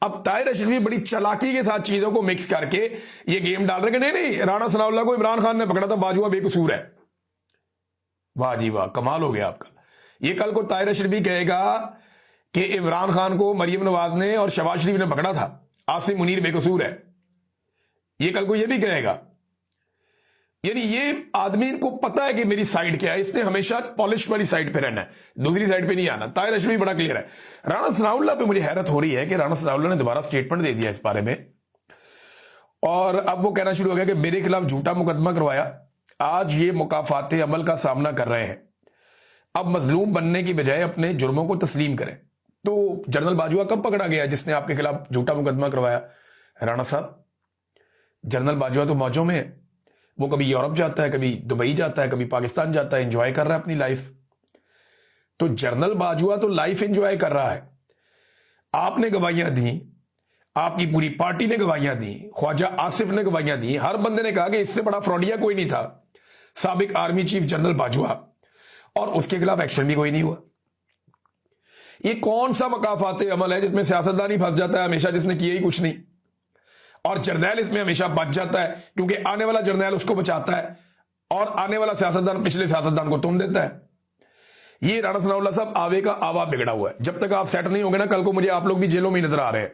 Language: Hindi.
अब ताहिर रशीद भी बड़ी चालाकी के साथ चीजों को मिक्स करके ये गेम डाल रहे कि नहीं नहीं, राणा सनाउल्लाह को इमरान खान ने पकड़ा था, बाजुआ बेकसूर है। वाह जी वाह, कमाल हो गया आपका। ये कल को ताहिर रशीद भी कहेगा कि इमरान खान को मरियम नवाज ने और शहबाज शरीफ ने पकड़ा था, आसिम मुनीर बेकसूर है। ये कल को ये भी कहेगा। यानी ये आदमी को पता है कि मेरी साइड क्या है, इसने हमेशा पॉलिश वाली साइड पे रहना है, दूसरी साइड पे नहीं आना। ताहिर रशीद भी बड़ा क्लियर है। राणा सनाउल्लाह पे मुझे हैरत हो रही है कि राणा सनाउल्लाह ने दोबारा स्टेटमेंट दे दिया इस बारे में, और अब वो कहना शुरू हो गया कि मेरे खिलाफ झूठा मुकदमा करवाया, आज ये मुकाफाते अमल का सामना कर रहे हैं, अब मजलूम बनने की बजाय अपने जुर्मों को तस्लीम करें। तो जनरल बाजुआ कब पकड़ा गया जिसने आपके खिलाफ झूठा मुकदमा करवाया? राणा साहब, जनरल बाजुआ तो मौजों में है, वो कभी यूरोप जाता है, कभी दुबई जाता है, कभी पाकिस्तान जाता है, एंजॉय कर रहा है अपनी लाइफ। तो जनरल बाजुआ तो लाइफ एंजॉय कर रहा है। आपने गवाहियां दी, आपकी पूरी पार्टी ने गवाहियां दी, ख्वाजा आसिफ ने गवाहियां दी, हर बंदे ने कहा कि इससे बड़ा फ्रॉडिया कोई नहीं था, साबिक आर्मी चीफ जनरल बाजुआ, और उसके खिलाफ एक्शन भी कोई नहीं हुआ। ये कौन सा मकाफाते अमल है जिसमें सियासतदान ही फंस जाता है हमेशा, जिसने किया ही कुछ नहीं, और जर्नैल इसमें हमेशा बच जाता है क्योंकि आने वाला जर्नैल उसको बचाता है और आने वाला सियासतदान पिछले सियासतदान को तुम देता है। ये राणा सनाउल्लाह साहब आवे का आवा बिगड़ा हुआ है। जब तक आप सेट नहीं होंगे ना, कल को मुझे आप लोग भी जेलों में नजर आ रहे हैं।